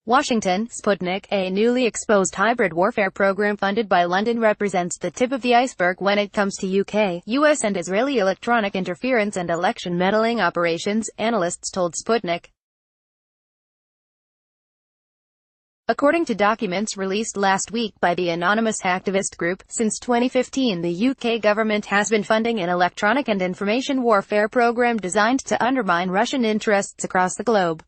Washington, Sputnik, a newly exposed hybrid warfare program funded by London, represents the tip of the iceberg when it comes to UK, US and Israeli electronic interference and election meddling operations, analysts told Sputnik. According to documents released last week by the anonymous hacktivist group, since 2015 the UK government has been funding an electronic and information warfare program designed to undermine Russian interests across the globe.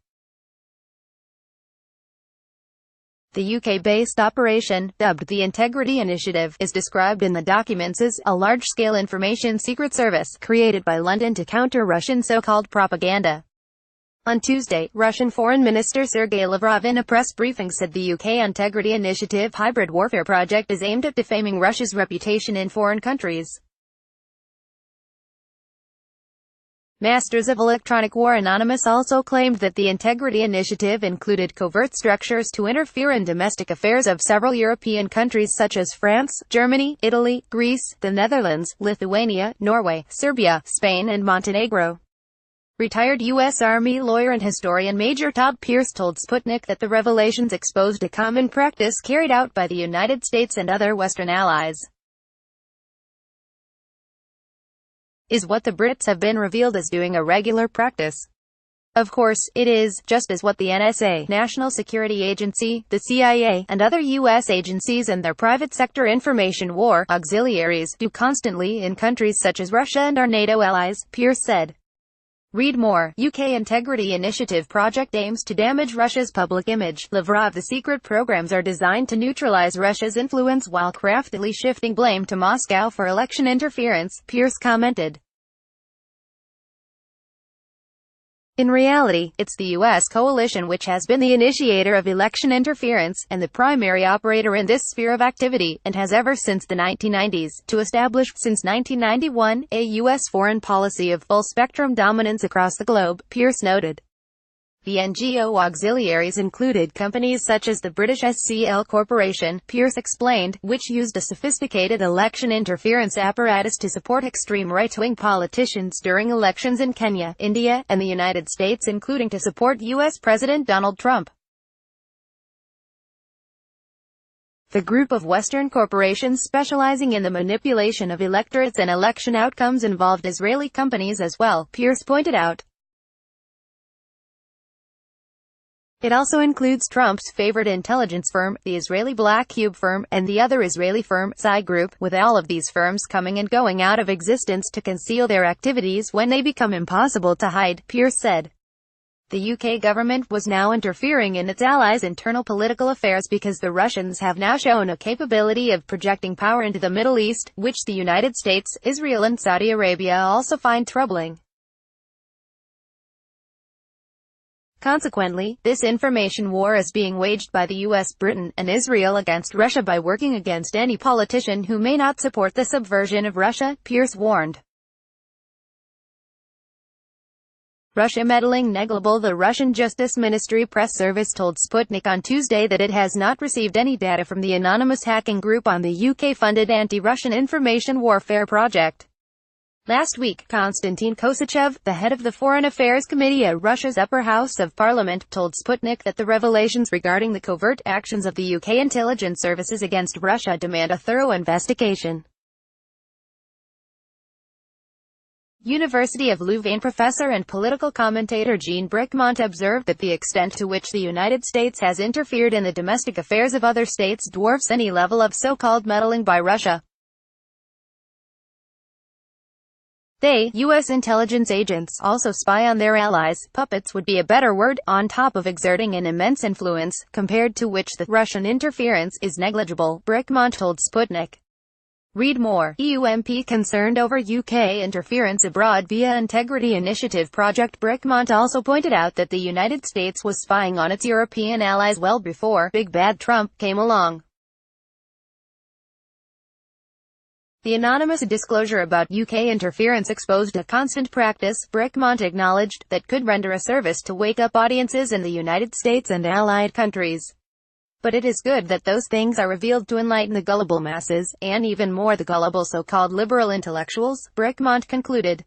The UK-based operation, dubbed the Integrity Initiative, is described in the documents as a large-scale information secret service, created by London to counter Russian so-called propaganda. On Tuesday, Russian Foreign Minister Sergei Lavrov in a press briefing said the UK Integrity Initiative hybrid warfare project is aimed at defaming Russia's reputation in foreign countries. Masters of Electronic War Anonymous also claimed that the Integrity Initiative included covert structures to interfere in domestic affairs of several European countries such as France, Germany, Italy, Greece, the Netherlands, Lithuania, Norway, Serbia, Spain and Montenegro. Retired U.S. Army lawyer and historian Major Todd Pierce told Sputnik that the revelations exposed a common practice carried out by the United States and other Western allies. Is what the Brits have been revealed as doing a regular practice. Of course, it is, just as what the NSA, National Security Agency, the CIA, and other U.S. agencies and their private sector information war auxiliaries do constantly in countries such as Russia and our NATO allies, Pierce said. Read more. UK Integrity Initiative project aims to damage Russia's public image. Lavrov. The secret programs are designed to neutralize Russia's influence while craftily shifting blame to Moscow for election interference, Pierce commented. In reality, it's the U.S. coalition which has been the initiator of election interference, and the primary operator in this sphere of activity, and has ever since the 1990s, to establish, since 1991, a U.S. foreign policy of full-spectrum dominance across the globe, Pierce noted. The NGO auxiliaries included companies such as the British SCL Corporation, Pierce explained, which used a sophisticated election interference apparatus to support extreme right-wing politicians during elections in Kenya, India, and the United States, including to support U.S. President Donald Trump. The group of Western corporations specializing in the manipulation of electorates and election outcomes involved Israeli companies as well, Pierce pointed out. It also includes Trump's favorite intelligence firm, the Israeli Black Cube firm, and the other Israeli firm, Psy Group, with all of these firms coming and going out of existence to conceal their activities when they become impossible to hide, Pierce said. The UK government was now interfering in its allies' internal political affairs because the Russians have now shown a capability of projecting power into the Middle East, which the United States, Israel and Saudi Arabia also find troubling. Consequently, this information war is being waged by the US, Britain, and Israel against Russia by working against any politician who may not support the subversion of Russia, Pierce warned. Russia meddling negligible. The Russian Justice Ministry press service told Sputnik on Tuesday that it has not received any data from the anonymous hacking group on the UK-funded anti-Russian information warfare project. Last week, Konstantin Kosachev, the head of the Foreign Affairs Committee at Russia's upper house of parliament, told Sputnik that the revelations regarding the covert actions of the UK intelligence services against Russia demand a thorough investigation. University of Louvain professor and political commentator Jean Bricmont observed that the extent to which the United States has interfered in the domestic affairs of other states dwarfs any level of so-called meddling by Russia. They, U.S. intelligence agents, also spy on their allies. Puppets would be a better word, on top of exerting an immense influence, compared to which the Russian interference is negligible, Bricmont told Sputnik. Read more. EU MP concerned over UK interference abroad via Integrity Initiative project. Bricmont also pointed out that the United States was spying on its European allies well before Big Bad Trump came along. The anonymous disclosure about UK interference exposed a constant practice, Bricmont acknowledged, that could render a service to wake up audiences in the United States and allied countries. But it is good that those things are revealed to enlighten the gullible masses, and even more the gullible so-called liberal intellectuals, Bricmont concluded.